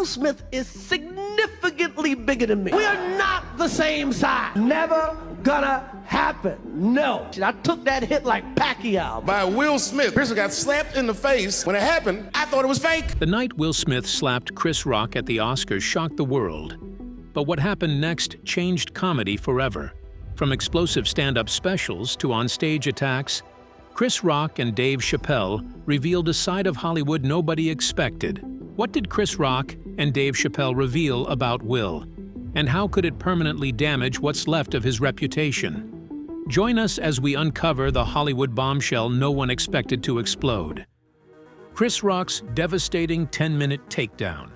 Will Smith is significantly bigger than me. We are not the same size. Never gonna happen. No. I took that hit like Pacquiao. By Will Smith. Chris got slapped in the face. When it happened, I thought it was fake. The night Will Smith slapped Chris Rock at the Oscars shocked the world. But what happened next changed comedy forever. From explosive stand-up specials to on-stage attacks, Chris Rock and Dave Chappelle revealed a side of Hollywood nobody expected. What did Chris Rock and Dave Chappelle reveal about Will? And how could it permanently damage what's left of his reputation? Join us as we uncover the Hollywood bombshell no one expected to explode. Chris Rock's devastating 10-minute takedown.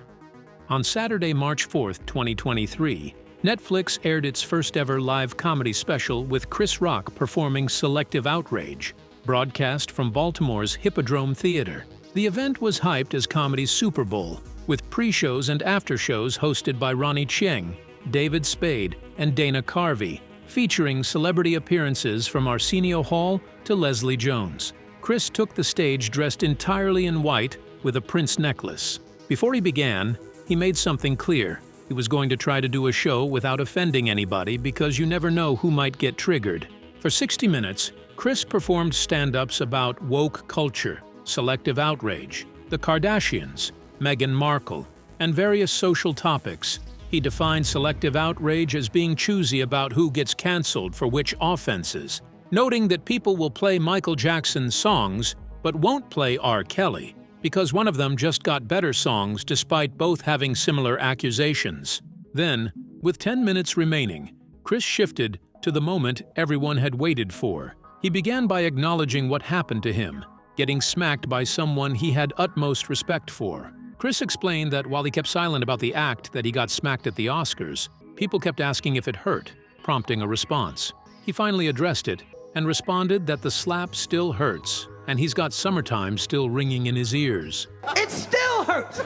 On Saturday, March 4, 2023, Netflix aired its first-ever live comedy special with Chris Rock performing Selective Outrage, broadcast from Baltimore's Hippodrome Theater. The event was hyped as comedy's Super Bowl, with pre-shows and after-shows hosted by Ronny Chieng, David Spade, and Dana Carvey, featuring celebrity appearances from Arsenio Hall to Leslie Jones. Chris took the stage dressed entirely in white with a Prince necklace. Before he began, he made something clear. He was going to try to do a show without offending anybody because you never know who might get triggered. For 60 minutes, Chris performed stand-ups about woke culture, selective outrage, the Kardashians, Meghan Markle, and various social topics. He defined selective outrage as being choosy about who gets canceled for which offenses, noting that people will play Michael Jackson's songs but won't play R. Kelly, because one of them just got better songs despite both having similar accusations. Then, with 10 minutes remaining, Chris shifted to the moment everyone had waited for. He began by acknowledging what happened to him, getting smacked by someone he had utmost respect for. Chris explained that while he kept silent about the act that he got smacked at the Oscars, people kept asking if it hurt, prompting a response. He finally addressed it and responded that the slap still hurts, and he's got "Summertime" still ringing in his ears. It still hurts.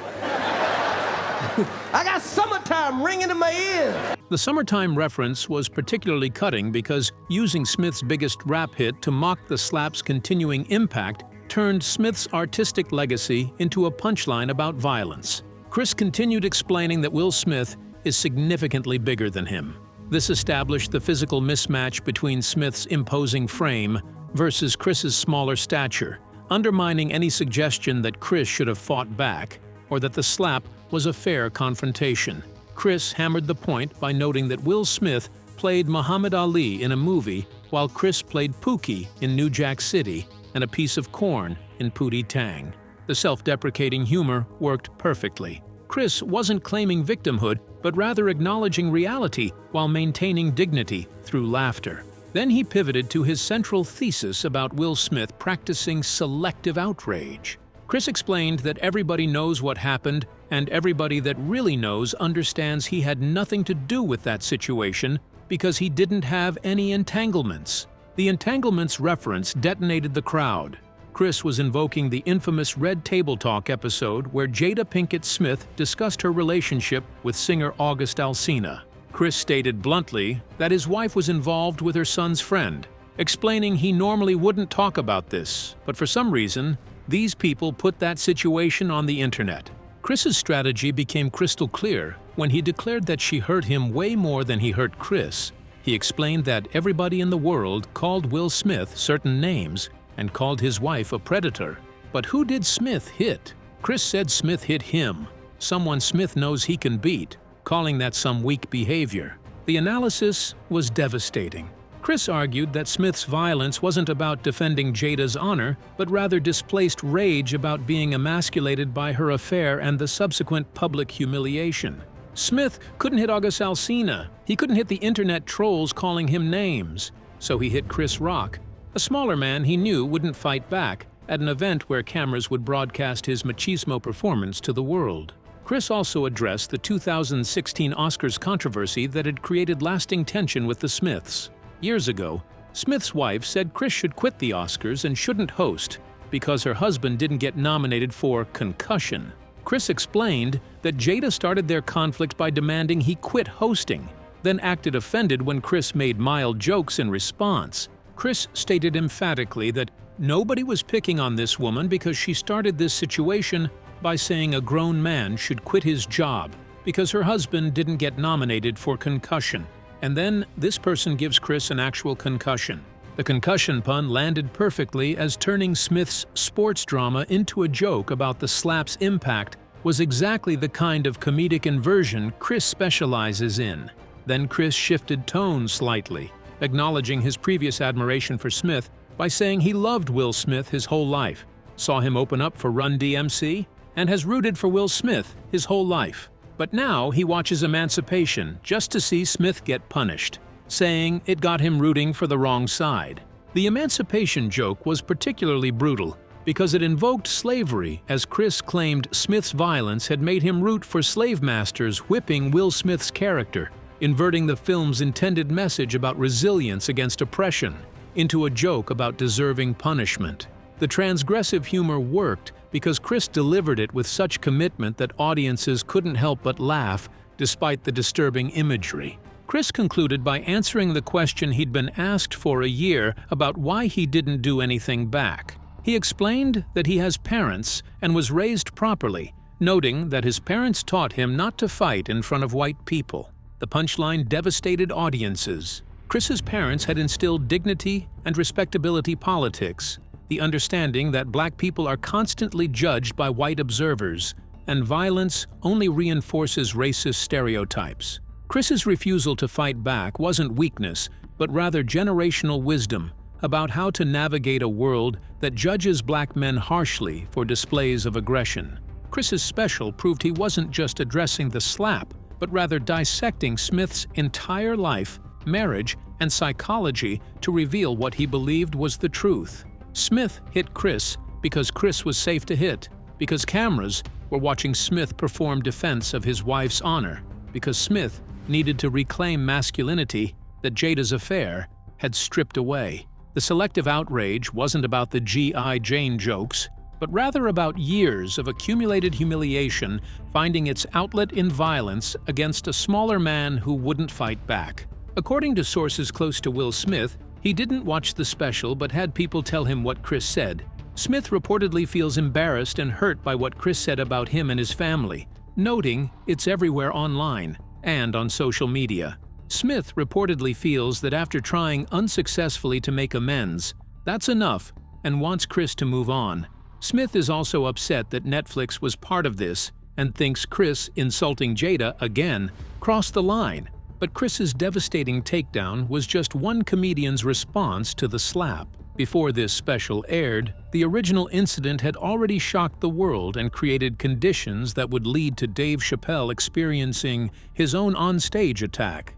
I got "Summertime" ringing in my ears. The "Summertime" reference was particularly cutting because using Smith's biggest rap hit to mock the slap's continuing impact turned Smith's artistic legacy into a punchline about violence. Chris continued explaining that Will Smith is significantly bigger than him. This established the physical mismatch between Smith's imposing frame versus Chris's smaller stature, undermining any suggestion that Chris should have fought back or that the slap was a fair confrontation. Chris hammered the point by noting that Will Smith played Muhammad Ali in a movie while Chris played Pookie in New Jack City and a piece of corn in Pootie Tang. The self-deprecating humor worked perfectly. Chris wasn't claiming victimhood, but rather acknowledging reality while maintaining dignity through laughter. Then he pivoted to his central thesis about Will Smith practicing selective outrage. Chris explained that everybody knows what happened, and everybody that really knows understands he had nothing to do with that situation because he didn't have any entanglements. The entanglements reference detonated the crowd. Chris was invoking the infamous Red Table Talk episode where Jada Pinkett Smith discussed her relationship with singer August Alsina. Chris stated bluntly that his wife was involved with her son's friend, explaining he normally wouldn't talk about this, but for some reason, these people put that situation on the internet. Chris's strategy became crystal clear when he declared that she hurt him way more than he hurt Chris. He explained that everybody in the world called Will Smith certain names and called his wife a predator. But who did Smith hit? Chris said Smith hit him, someone Smith knows he can beat, calling that some weak behavior. The analysis was devastating. Chris argued that Smith's violence wasn't about defending Jada's honor, but rather displaced rage about being emasculated by her affair and the subsequent public humiliation. Smith couldn't hit August Alsina. He couldn't hit the internet trolls calling him names. So he hit Chris Rock, a smaller man he knew wouldn't fight back, at an event where cameras would broadcast his machismo performance to the world. Chris also addressed the 2016 Oscars controversy that had created lasting tension with the Smiths. Years ago, Smith's wife said Chris should quit the Oscars and shouldn't host because her husband didn't get nominated for Concussion. Chris explained that Jada started their conflict by demanding he quit hosting, then acted offended when Chris made mild jokes in response. Chris stated emphatically that nobody was picking on this woman because she started this situation, by saying a grown man should quit his job because her husband didn't get nominated for concussion. And then this person gives Chris an actual concussion. The concussion pun landed perfectly, as turning Smith's sports drama into a joke about the slap's impact was exactly the kind of comedic inversion Chris specializes in. Then Chris shifted tone slightly, acknowledging his previous admiration for Smith by saying he loved Will Smith his whole life, saw him open up for Run DMC, and has rooted for Will Smith his whole life. But now he watches Emancipation just to see Smith get punished, saying it got him rooting for the wrong side. The Emancipation joke was particularly brutal because it invoked slavery, as Chris claimed Smith's violence had made him root for slave masters whipping Will Smith's character, inverting the film's intended message about resilience against oppression into a joke about deserving punishment. The transgressive humor worked because Chris delivered it with such commitment that audiences couldn't help but laugh despite the disturbing imagery. Chris concluded by answering the question he'd been asked for a year about why he didn't do anything back. He explained that he has parents and was raised properly, noting that his parents taught him not to fight in front of white people. The punchline devastated audiences. Chris's parents had instilled dignity and respectability politics, the understanding that black people are constantly judged by white observers, and violence only reinforces racist stereotypes. Chris's refusal to fight back wasn't weakness, but rather generational wisdom about how to navigate a world that judges black men harshly for displays of aggression. Chris's special proved he wasn't just addressing the slap, but rather dissecting Smith's entire life, marriage, and psychology to reveal what he believed was the truth. Smith hit Chris because Chris was safe to hit, because cameras were watching Smith perform defense of his wife's honor, because Smith needed to reclaim masculinity that Jada's affair had stripped away. The Selective Outrage wasn't about the G.I. Jane jokes, but rather about years of accumulated humiliation finding its outlet in violence against a smaller man who wouldn't fight back. According to sources close to Will Smith, he didn't watch the special but had people tell him what Chris said. Smith reportedly feels embarrassed and hurt by what Chris said about him and his family, noting it's everywhere online and on social media. Smith reportedly feels that after trying unsuccessfully to make amends, that's enough and wants Chris to move on. Smith is also upset that Netflix was part of this and thinks Chris insulting Jada again crossed the line. But Chris's devastating takedown was just one comedian's response to the slap. Before this special aired, the original incident had already shocked the world and created conditions that would lead to Dave Chappelle experiencing his own onstage attack.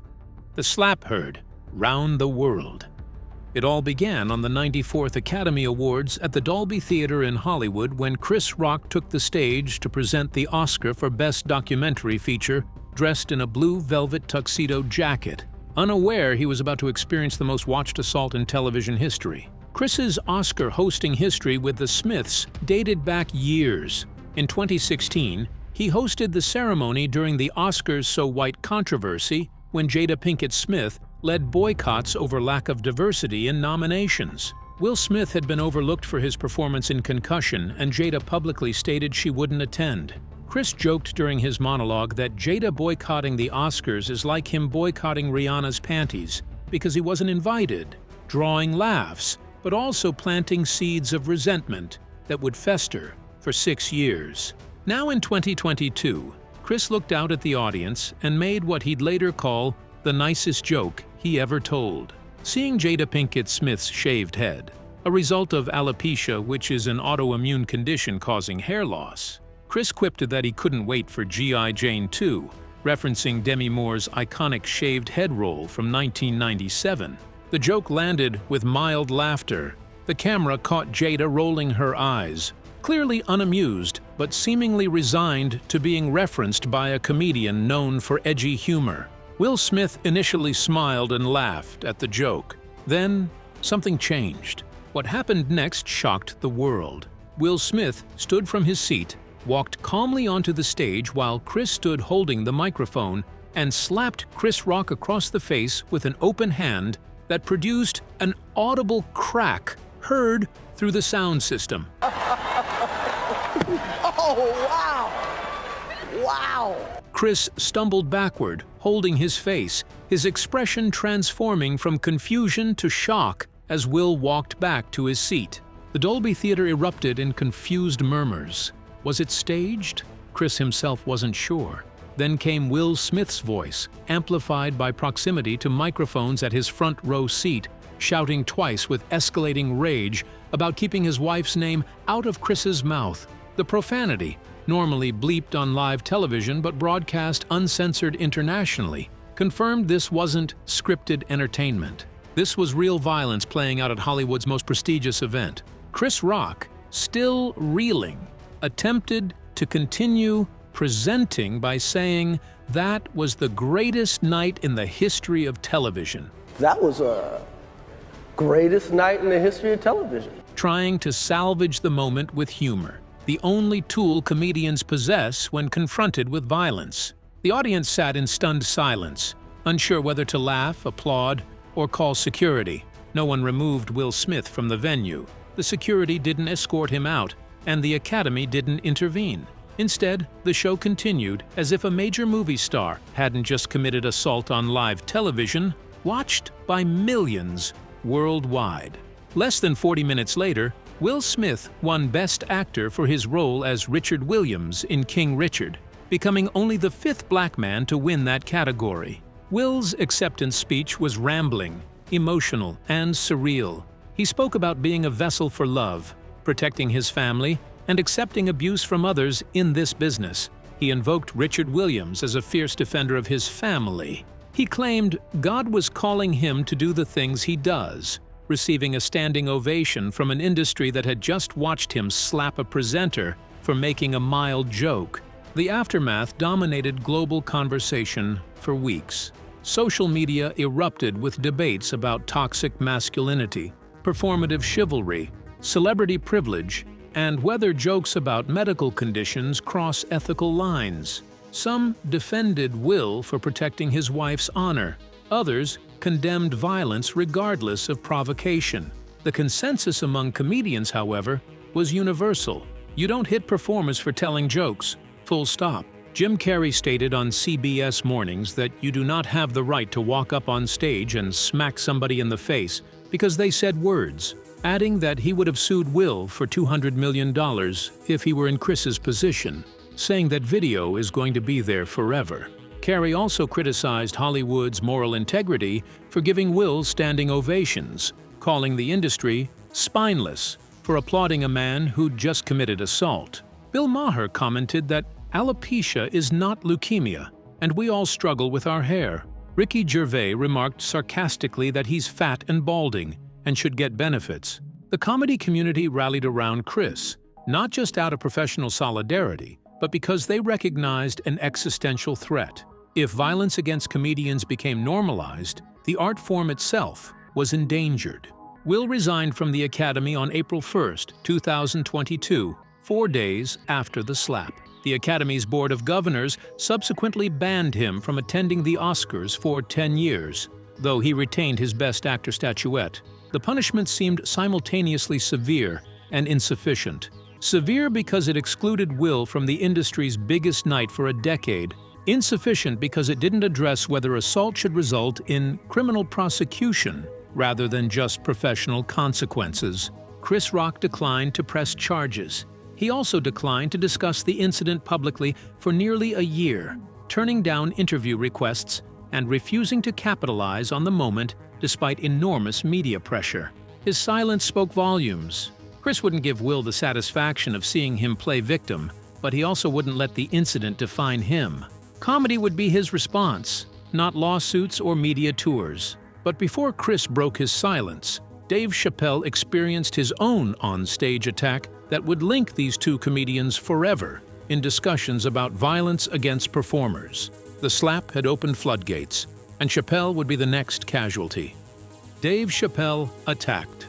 The slap heard round the world. It all began on the 94th Academy Awards at the Dolby Theater in Hollywood when Chris Rock took the stage to present the Oscar for Best Documentary Feature, dressed in a blue velvet tuxedo jacket, unaware he was about to experience the most watched assault in television history. Chris's Oscar hosting history with the Smiths dated back years. In 2016, he hosted the ceremony during the Oscars So White controversy when Jada Pinkett Smith led boycotts over lack of diversity in nominations. Will Smith had been overlooked for his performance in Concussion, and Jada publicly stated she wouldn't attend. Chris joked during his monologue that Jada boycotting the Oscars is like him boycotting Rihanna's panties because he wasn't invited, drawing laughs, but also planting seeds of resentment that would fester for 6 years. Now in 2022, Chris looked out at the audience and made what he'd later call the nicest joke he ever told. Seeing Jada Pinkett Smith's shaved head, a result of alopecia, which is an autoimmune condition causing hair loss, Chris quipped that he couldn't wait for G.I. Jane 2, referencing Demi Moore's iconic shaved head role from 1997. The joke landed with mild laughter. The camera caught Jada rolling her eyes, clearly unamused but seemingly resigned to being referenced by a comedian known for edgy humor. Will Smith initially smiled and laughed at the joke. Then, something changed. What happened next shocked the world. Will Smith stood from his seat, walked calmly onto the stage while Chris stood holding the microphone, and slapped Chris Rock across the face with an open hand that produced an audible crack heard through the sound system. Oh Oh, wow. Wow. Chris stumbled backward, holding his face, his expression transforming from confusion to shock as Will walked back to his seat. The Dolby Theater erupted in confused murmurs. Was it staged? Chris himself wasn't sure. Then came Will Smith's voice, amplified by proximity to microphones at his front row seat, shouting twice with escalating rage about keeping his wife's name out of Chris's mouth. The profanity, normally bleeped on live television but broadcast uncensored internationally, confirmed this wasn't scripted entertainment. This was real violence playing out at Hollywood's most prestigious event. Chris Rock, still reeling, attempted to continue presenting by saying that was the greatest night in the history of television. That was a greatest night in the history of television. Trying to salvage the moment with humor, the only tool comedians possess when confronted with violence. The audience sat in stunned silence, unsure whether to laugh, applaud, or call security. No one removed Will Smith from the venue. The security didn't escort him out, and the Academy didn't intervene. Instead, the show continued as if a major movie star hadn't just committed assault on live television, watched by millions worldwide. Less than 40 minutes later, Will Smith won Best Actor for his role as Richard Williams in King Richard, becoming only the 5th black man to win that category. Will's acceptance speech was rambling, emotional, and surreal. He spoke about being a vessel for love, protecting his family, and accepting abuse from others in this business. He invoked Richard Williams as a fierce defender of his family. He claimed God was calling him to do the things he does, receiving a standing ovation from an industry that had just watched him slap a presenter for making a mild joke. The aftermath dominated global conversation for weeks. Social media erupted with debates about toxic masculinity, performative chivalry, celebrity privilege, and whether jokes about medical conditions cross ethical lines. Some defended Will for protecting his wife's honor. Others condemned violence regardless of provocation. The consensus among comedians, however, was universal. You don't hit performers for telling jokes. Full stop. Jim Carrey stated on CBS Mornings that you do not have the right to walk up on stage and smack somebody in the face because they said words, adding that he would have sued Will for $200 million if he were in Chris's position, saying that video is going to be there forever. Carrey also criticized Hollywood's moral integrity for giving Will standing ovations, calling the industry spineless for applauding a man who'd just committed assault. Bill Maher commented that alopecia is not leukemia, and we all struggle with our hair. Ricky Gervais remarked sarcastically that he's fat and balding and should get benefits. The comedy community rallied around Chris, not just out of professional solidarity, but because they recognized an existential threat. If violence against comedians became normalized, the art form itself was endangered. Will resigned from the Academy on April 1, 2022, 4 days after the slap. The Academy's Board of Governors subsequently banned him from attending the Oscars for 10 years, though he retained his Best Actor statuette. The punishment seemed simultaneously severe and insufficient. Severe because it excluded Will from the industry's biggest night for a decade. Insufficient because it didn't address whether assault should result in criminal prosecution rather than just professional consequences. Chris Rock declined to press charges. He also declined to discuss the incident publicly for nearly a year, turning down interview requests and refusing to capitalize on the moment despite enormous media pressure. His silence spoke volumes. Chris wouldn't give Will the satisfaction of seeing him play victim, but he also wouldn't let the incident define him. Comedy would be his response, not lawsuits or media tours. But before Chris broke his silence, Dave Chappelle experienced his own on-stage attack that would link these two comedians forever in discussions about violence against performers. The slap had opened floodgates, and Chappelle would be the next casualty. Dave Chappelle attacked.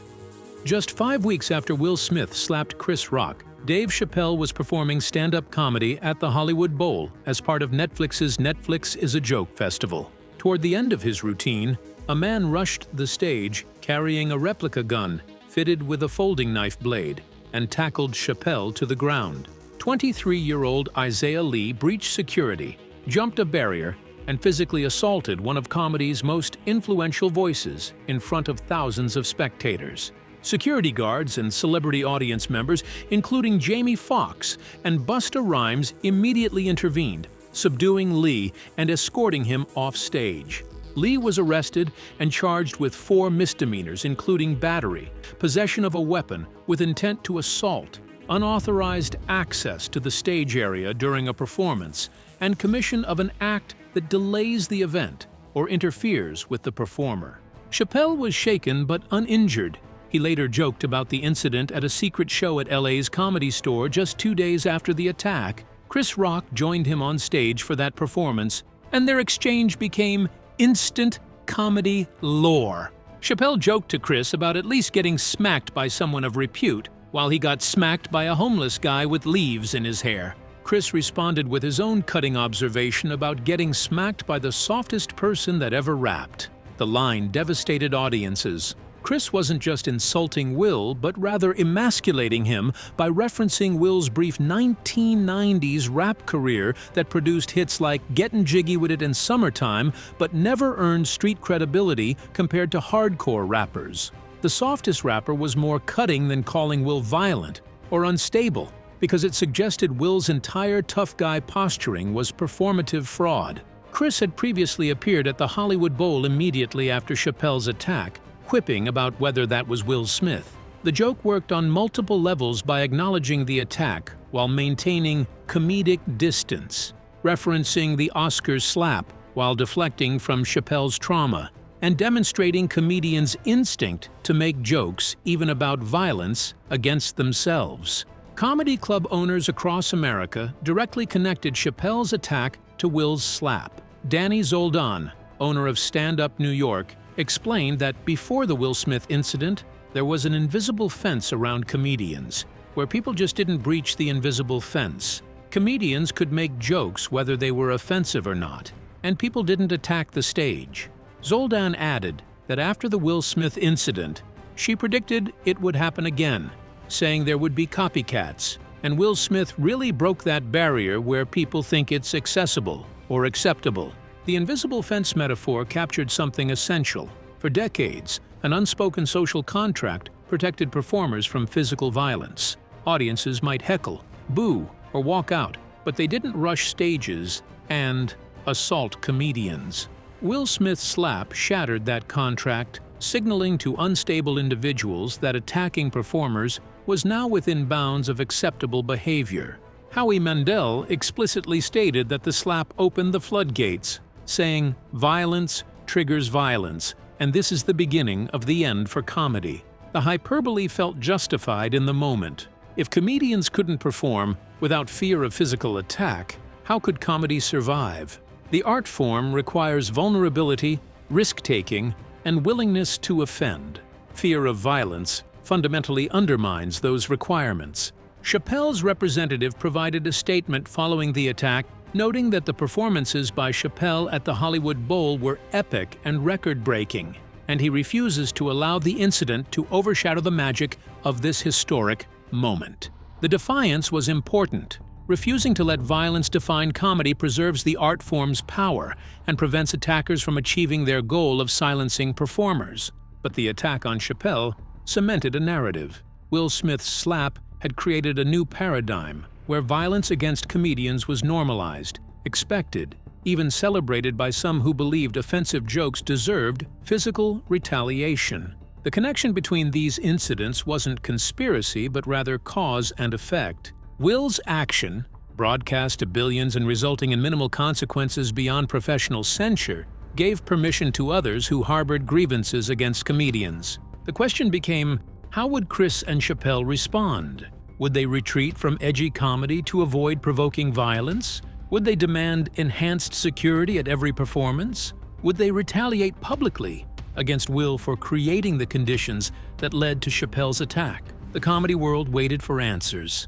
Just 5 weeks after Will Smith slapped Chris Rock, Dave Chappelle was performing stand-up comedy at the Hollywood Bowl as part of Netflix's Netflix is a Joke festival. Toward the end of his routine, a man rushed the stage carrying a replica gun fitted with a folding knife blade and tackled Chappelle to the ground. 23-year-old Isaiah Lee breached security, jumped a barrier, and physically assaulted one of comedy's most influential voices in front of thousands of spectators. Security guards and celebrity audience members, including Jamie Foxx and Busta Rhymes, immediately intervened, subduing Lee and escorting him off stage. Lee was arrested and charged with 4 misdemeanors, including battery, possession of a weapon with intent to assault, unauthorized access to the stage area during a performance, and commission of an act that delays the event or interferes with the performer. Chappelle was shaken but uninjured. He later joked about the incident at a secret show at LA's Comedy Store just 2 days after the attack. Chris Rock joined him on stage for that performance, and their exchange became instant comedy lore. Chappelle joked to Chris about at least getting smacked by someone of repute, while he got smacked by a homeless guy with leaves in his hair. Chris responded with his own cutting observation about getting smacked by the softest person that ever rapped. The line devastated audiences. Chris wasn't just insulting Will, but rather emasculating him by referencing Will's brief 1990s rap career that produced hits like Gettin' Jiggy With It and Summertime, but never earned street credibility compared to hardcore rappers. The softest rapper was more cutting than calling Will violent or unstable, because it suggested Will's entire tough guy posturing was performative fraud. Chris had previously appeared at the Hollywood Bowl immediately after Chappelle's attack, quipping about whether that was Will Smith. The joke worked on multiple levels by acknowledging the attack while maintaining comedic distance, referencing the Oscars slap while deflecting from Chappelle's trauma, and demonstrating comedians' instinct to make jokes even about violence against themselves. Comedy club owners across America directly connected Chappelle's attack to Will's slap. Danny Zoldan, owner of Stand Up New York, explained that before the Will Smith incident, there was an invisible fence around comedians, where people just didn't breach the invisible fence. Comedians could make jokes whether they were offensive or not, and people didn't attack the stage. Zoldan added that after the Will Smith incident, she predicted it would happen again, saying there would be copycats, and Will Smith really broke that barrier where people think it's accessible or acceptable. The invisible fence metaphor captured something essential. For decades, an unspoken social contract protected performers from physical violence. Audiences might heckle, boo, or walk out, but they didn't rush stages and assault comedians. Will Smith's slap shattered that contract, signaling to unstable individuals that attacking performers was now within bounds of acceptable behavior. Howie Mandel explicitly stated that the slap opened the floodgates, saying, "Violence triggers violence, and this is the beginning of the end for comedy." The hyperbole felt justified in the moment. If comedians couldn't perform without fear of physical attack, how could comedy survive? The art form requires vulnerability, risk-taking, and willingness to offend. Fear of violence fundamentally undermines those requirements. Chappelle's representative provided a statement following the attack, noting that the performances by Chappelle at the Hollywood Bowl were epic and record-breaking, and he refuses to allow the incident to overshadow the magic of this historic moment. The defiance was important. Refusing to let violence define comedy preserves the art form's power and prevents attackers from achieving their goal of silencing performers. But the attack on Chappelle cemented a narrative. Will Smith's slap had created a new paradigm, where violence against comedians was normalized, expected, even celebrated by some who believed offensive jokes deserved physical retaliation. The connection between these incidents wasn't conspiracy, but rather cause and effect. Will's action, broadcast to billions and resulting in minimal consequences beyond professional censure, gave permission to others who harbored grievances against comedians. The question became, how would Chris and Chappelle respond? Would they retreat from edgy comedy to avoid provoking violence? Would they demand enhanced security at every performance? Would they retaliate publicly against Will for creating the conditions that led to Chappelle's attack? The comedy world waited for answers.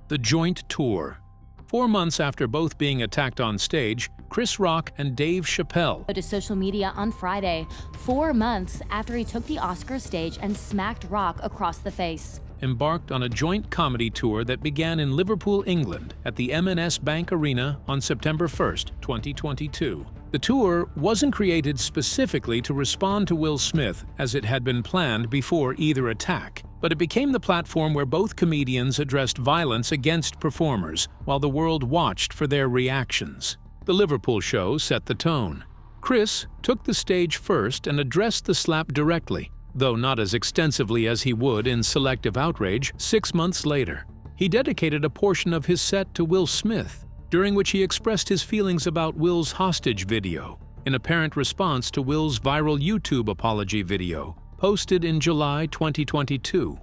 The joint tour. 4 months after both being attacked on stage, Chris Rock and Dave Chappelle to social media on Friday, 4 months after he took the Oscar stage and smacked Rock across the face. embarked on a joint comedy tour that began in Liverpool, England, at the M&S Bank Arena on September 1, 2022. The tour wasn't created specifically to respond to Will Smith as it had been planned before either attack, but it became the platform where both comedians addressed violence against performers while the world watched for their reactions. The Liverpool show set the tone. Chris took the stage first and addressed the slap directly, though not as extensively as he would in Selective Outrage 6 months later. He dedicated a portion of his set to Will Smith, during which he expressed his feelings about Will's hostage video, in apparent response to Will's viral YouTube apology video, posted in July 2022.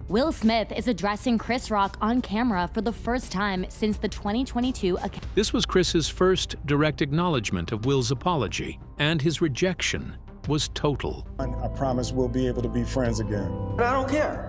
Will Smith is addressing Chris Rock on camera for the first time since the 2022 This was Chris's first direct acknowledgement of Will's apology, and his rejection was total. I promise we'll be able to be friends again. I don't care.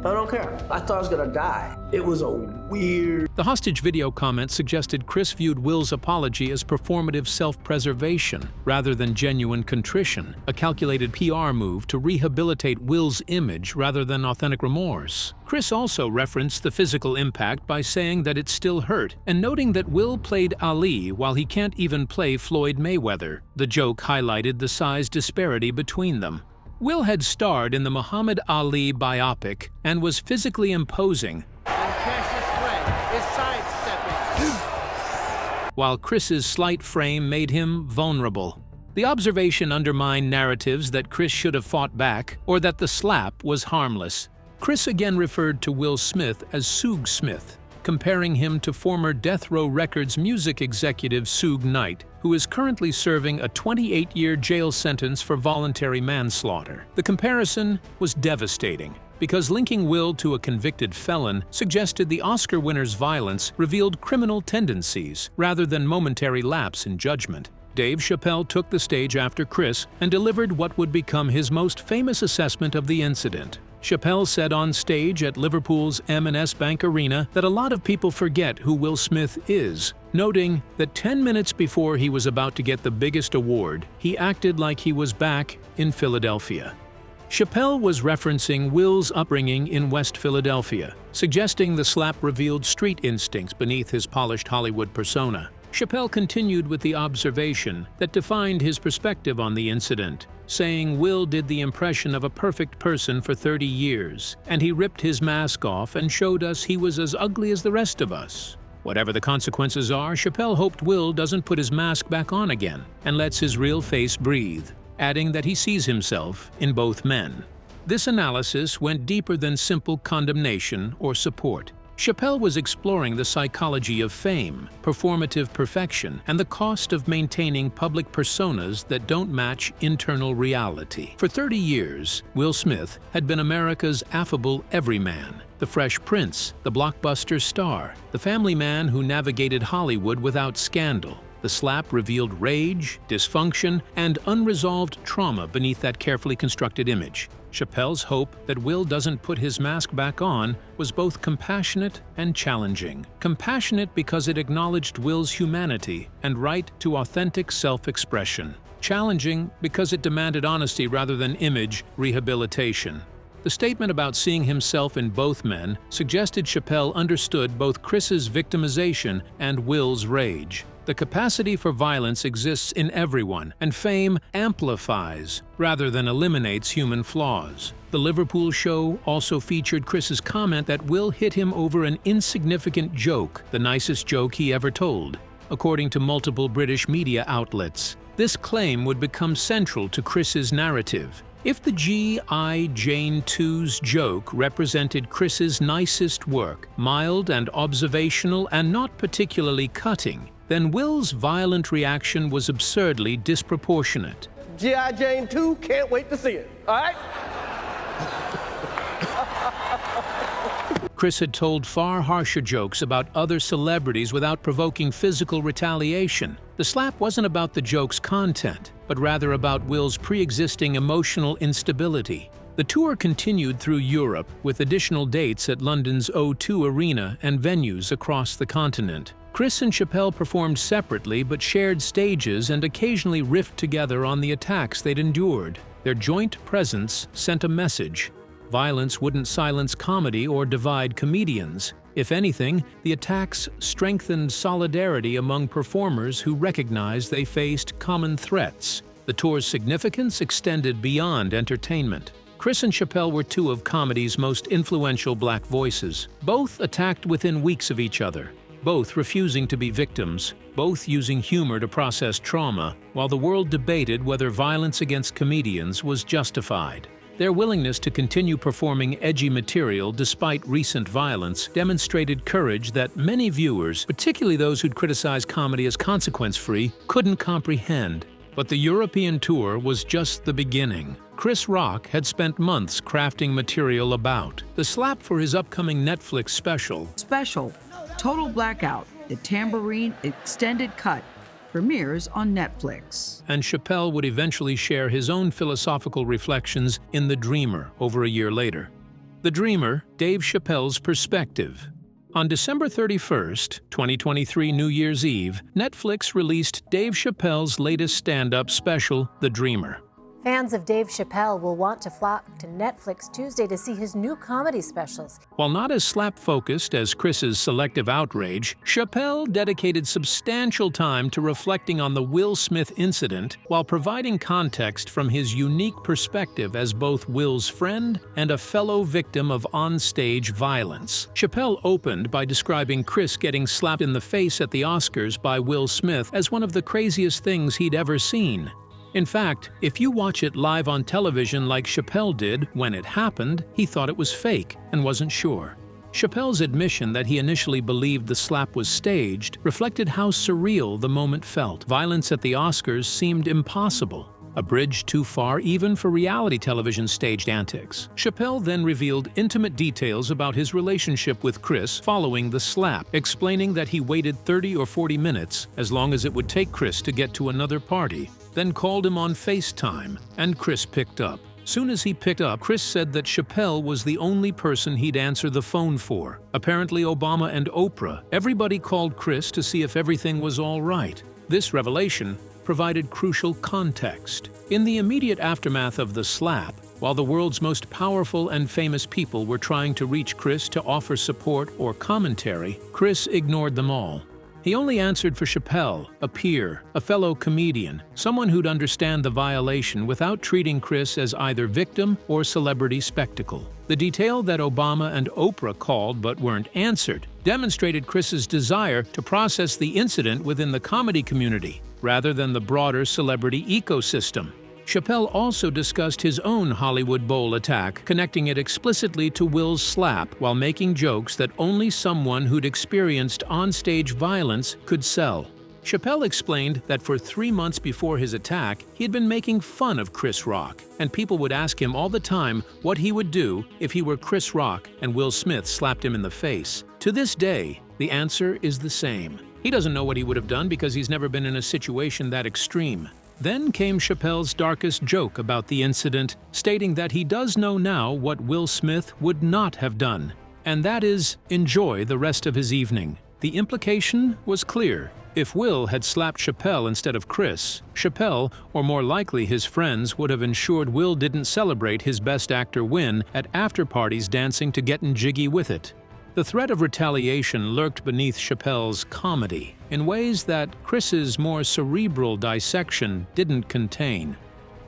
I don't care. I thought I was gonna die. It was a weird... The hostage video comment suggested Chris viewed Will's apology as performative self-preservation rather than genuine contrition, a calculated PR move to rehabilitate Will's image rather than authentic remorse. Chris also referenced the physical impact by saying that it still hurt, and noting that Will played Ali while he can't even play Floyd Mayweather. The joke highlighted the size disparity between them. Will had starred in the Muhammad Ali biopic and was physically imposing, while Chris's slight frame made him vulnerable. The observation undermined narratives that Chris should have fought back or that the slap was harmless. Chris again referred to Will Smith as Suge Smith, comparing him to former Death Row Records music executive Suge Knight, who is currently serving a 28-year jail sentence for voluntary manslaughter. The comparison was devastating, because linking Will to a convicted felon suggested the Oscar winner's violence revealed criminal tendencies rather than momentary lapse in judgment. Dave Chappelle took the stage after Chris and delivered what would become his most famous assessment of the incident. Chappelle said on stage at Liverpool's M&S Bank Arena that a lot of people forget who Will Smith is, noting that 10 minutes before he was about to get the biggest award, he acted like he was back in Philadelphia. Chappelle was referencing Will's upbringing in West Philadelphia, suggesting the slap revealed street instincts beneath his polished Hollywood persona. Chappelle continued with the observation that defined his perspective on the incident, saying Will did the impression of a perfect person for 30 years, and he ripped his mask off and showed us he was as ugly as the rest of us. Whatever the consequences are, Chappelle hoped Will doesn't put his mask back on again and lets his real face breathe, adding that he sees himself in both men. This analysis went deeper than simple condemnation or support. Chappelle was exploring the psychology of fame, performative perfection, and the cost of maintaining public personas that don't match internal reality. For 30 years, Will Smith had been America's affable everyman, the Fresh Prince, the blockbuster star, the family man who navigated Hollywood without scandal. The slap revealed rage, dysfunction, and unresolved trauma beneath that carefully constructed image. Chappelle's hope that Will doesn't put his mask back on was both compassionate and challenging. Compassionate because it acknowledged Will's humanity and right to authentic self-expression. Challenging because it demanded honesty rather than image rehabilitation. The statement about seeing himself in both men suggested Chappelle understood both Chris's victimization and Will's rage. The capacity for violence exists in everyone, and fame amplifies rather than eliminates human flaws. The Liverpool show also featured Chris's comment that Will hit him over an insignificant joke, the nicest joke he ever told, according to multiple British media outlets. This claim would become central to Chris's narrative. If the G.I. Jane 2's joke represented Chris's nicest work, mild and observational and not particularly cutting, then Will's violent reaction was absurdly disproportionate. G.I. Jane 2, can't wait to see it, all right? Chris had told far harsher jokes about other celebrities without provoking physical retaliation. The slap wasn't about the joke's content, but rather about Will's pre-existing emotional instability. The tour continued through Europe, with additional dates at London's O2 Arena and venues across the continent. Chris and Chappelle performed separately but shared stages and occasionally riffed together on the attacks they'd endured. Their joint presence sent a message: Violence wouldn't silence comedy or divide comedians. If anything, the attacks strengthened solidarity among performers who recognized they faced common threats. The tour's significance extended beyond entertainment. Chris and Chappelle were two of comedy's most influential black voices. Both attacked within weeks of each other, both refusing to be victims, both using humor to process trauma, while the world debated whether violence against comedians was justified. Their willingness to continue performing edgy material despite recent violence demonstrated courage that many viewers, particularly those who'd criticized comedy as consequence-free, couldn't comprehend. But the European tour was just the beginning. Chris Rock had spent months crafting material about the slap for his upcoming Netflix special. Total Blackout, the Tambourine Extended Cut, premieres on Netflix. And Chappelle would eventually share his own philosophical reflections in The Dreamer over a year later. The Dreamer, Dave Chappelle's Perspective. On December 31st, 2023 New Year's Eve, Netflix released Dave Chappelle's latest stand-up special, The Dreamer. Fans of Dave Chappelle will want to flock to Netflix Tuesday to see his new comedy specials. While not as slap-focused as Chris's Selective Outrage, Chappelle dedicated substantial time to reflecting on the Will Smith incident while providing context from his unique perspective as both Will's friend and a fellow victim of onstage violence. Chappelle opened by describing Chris getting slapped in the face at the Oscars by Will Smith as one of the craziest things he'd ever seen. In fact, if you watch it live on television like Chappelle did when it happened, he thought it was fake and wasn't sure. Chappelle's admission that he initially believed the slap was staged reflected how surreal the moment felt. Violence at the Oscars seemed impossible, a bridge too far even for reality television staged antics. Chappelle then revealed intimate details about his relationship with Chris following the slap, explaining that he waited 30 or 40 minutes, as long as it would take Chris to get to another party, then called him on FaceTime, and Chris picked up. Soon as he picked up, Chris said that Chappelle was the only person he'd answer the phone for. Apparently Obama and Oprah. Everybody called Chris to see if everything was all right. This revelation provided crucial context. In the immediate aftermath of the slap, while the world's most powerful and famous people were trying to reach Chris to offer support or commentary, Chris ignored them all. He only answered for Chappelle, a peer, a fellow comedian, someone who'd understand the violation without treating Chris as either victim or celebrity spectacle. The detail that Obama and Oprah called but weren't answered demonstrated Chris's desire to process the incident within the comedy community, rather than the broader celebrity ecosystem. Chappelle also discussed his own Hollywood Bowl attack, connecting it explicitly to Will's slap while making jokes that only someone who'd experienced onstage violence could sell. Chappelle explained that for 3 months before his attack, he had been making fun of Chris Rock, and people would ask him all the time what he would do if he were Chris Rock and Will Smith slapped him in the face. To this day, the answer is the same. He doesn't know what he would have done because he's never been in a situation that extreme. Then came Chappelle's darkest joke about the incident, stating that he does know now what Will Smith would not have done, and that is enjoy the rest of his evening. The implication was clear. If Will had slapped Chappelle instead of Chris, Chappelle, or more likely his friends, would have ensured Will didn't celebrate his Best Actor win at after-parties dancing to Gettin' Jiggy with It. The threat of retaliation lurked beneath Chappelle's comedy in ways that Chris's more cerebral dissection didn't contain.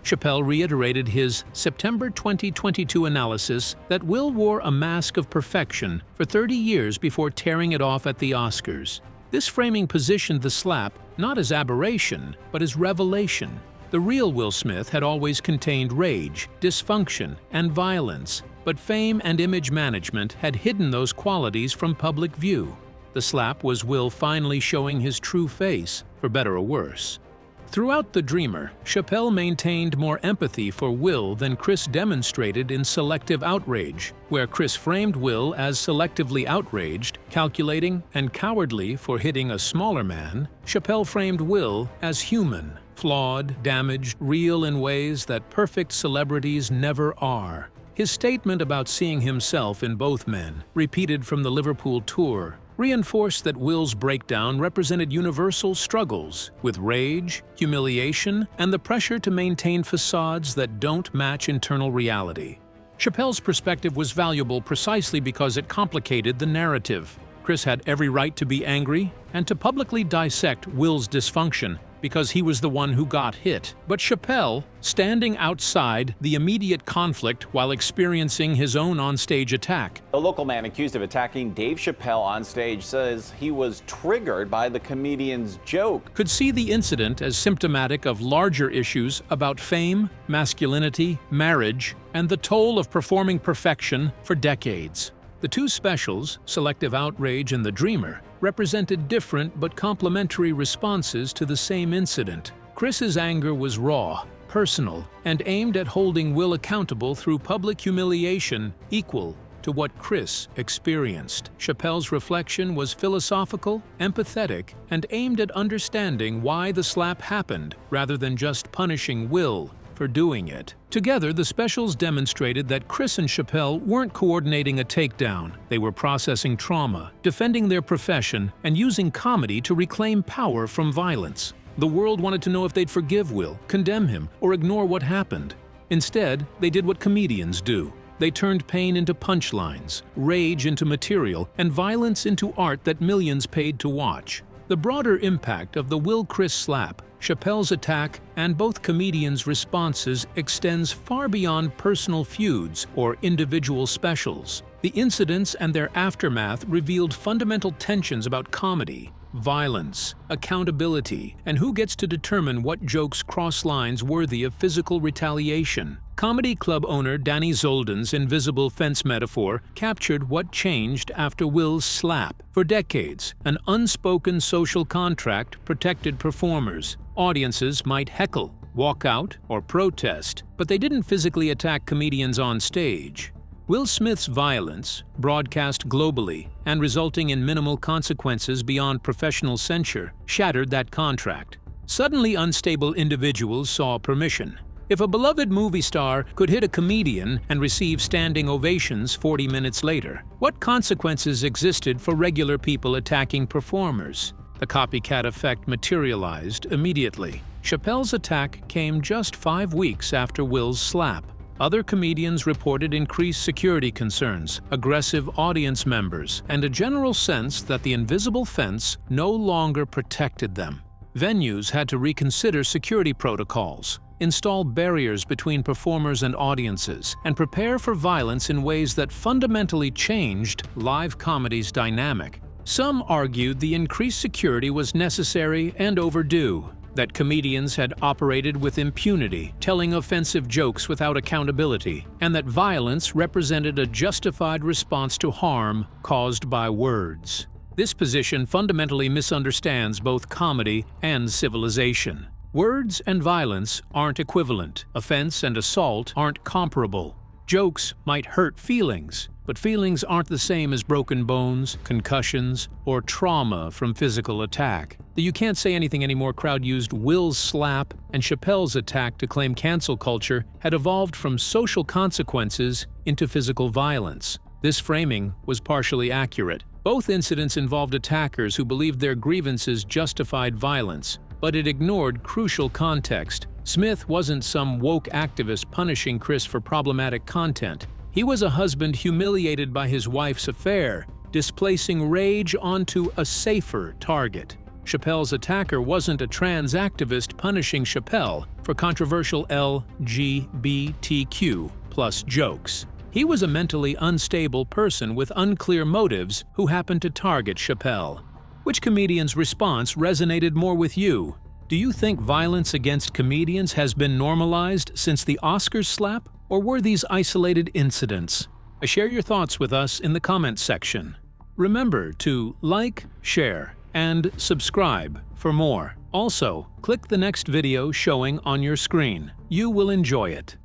Chappelle reiterated his September 2022 analysis that Will wore a mask of perfection for 30 years before tearing it off at the Oscars. This framing positioned the slap not as aberration, but as revelation. The real Will Smith had always contained rage, dysfunction, and violence, but fame and image management had hidden those qualities from public view. The slap was Will finally showing his true face, for better or worse. Throughout The Dreamer, Chappelle maintained more empathy for Will than Chris demonstrated in Selective Outrage, where Chris framed Will as selectively outraged, calculating, and cowardly for hitting a smaller man. Chappelle framed Will as human, flawed, damaged, real in ways that perfect celebrities never are. His statement about seeing himself in both men, repeated from the Liverpool tour, reinforced that Will's breakdown represented universal struggles with rage, humiliation, and the pressure to maintain facades that don't match internal reality. Chappelle's perspective was valuable precisely because it complicated the narrative. Chris had every right to be angry and to publicly dissect Will's dysfunction because he was the one who got hit. But Chappelle, standing outside the immediate conflict while experiencing his own onstage attack. A local man accused of attacking Dave Chappelle on stage says he was triggered by the comedian's joke. Could see the incident as symptomatic of larger issues about fame, masculinity, marriage, and the toll of performing perfection for decades. The two specials, Selective Outrage and The Dreamer, represented different but complementary responses to the same incident. Chris's anger was raw, personal, and aimed at holding Will accountable through public humiliation equal to what Chris experienced. Chappelle's reflection was philosophical, empathetic, and aimed at understanding why the slap happened rather than just punishing Will for doing it. Together, the specials demonstrated that Chris and Chappelle weren't coordinating a takedown. They were processing trauma, defending their profession, and using comedy to reclaim power from violence. The world wanted to know if they'd forgive Will, condemn him, or ignore what happened. Instead, they did what comedians do. They turned pain into punchlines, rage into material, and violence into art that millions paid to watch. The broader impact of the Will-Chris slap, Chappelle's attack, and both comedians' responses extends far beyond personal feuds or individual specials. The incidents and their aftermath revealed fundamental tensions about comedy, violence, accountability, and who gets to determine what jokes cross lines worthy of physical retaliation. Comedy club owner Danny Zolden's invisible fence metaphor captured what changed after Will's slap. For decades, an unspoken social contract protected performers. Audiences might heckle, walk out, or protest, but they didn't physically attack comedians on stage. Will Smith's violence, broadcast globally and resulting in minimal consequences beyond professional censure, shattered that contract. Suddenly unstable individuals saw permission. If a beloved movie star could hit a comedian and receive standing ovations 40 minutes later, what consequences existed for regular people attacking performers? The copycat effect materialized immediately. Chappelle's attack came just 5 weeks after Will's slap. Other comedians reported increased security concerns, aggressive audience members, and a general sense that the invisible fence no longer protected them. Venues had to reconsider security protocols, install barriers between performers and audiences, and prepare for violence in ways that fundamentally changed live comedy's dynamic. Some argued the increased security was necessary and overdue, that comedians had operated with impunity, telling offensive jokes without accountability, and that violence represented a justified response to harm caused by words. This position fundamentally misunderstands both comedy and civilization. Words and violence aren't equivalent. Offense and assault aren't comparable. Jokes might hurt feelings, but feelings aren't the same as broken bones, concussions, or trauma from physical attack. The "you can't say anything anymore" crowd used Will's slap and Chappelle's attack to claim cancel culture had evolved from social consequences into physical violence. This framing was partially accurate. Both incidents involved attackers who believed their grievances justified violence, but it ignored crucial context. Smith wasn't some woke activist punishing Chris for problematic content. He was a husband humiliated by his wife's affair, displacing rage onto a safer target. Chappelle's attacker wasn't a trans activist punishing Chappelle for controversial LGBTQ+ jokes. He was a mentally unstable person with unclear motives who happened to target Chappelle. Which comedian's response resonated more with you? Do you think violence against comedians has been normalized since the Oscars slap, or were these isolated incidents? Share your thoughts with us in the comments section. Remember to like, share, and subscribe for more. Also, click the next video showing on your screen. You will enjoy it.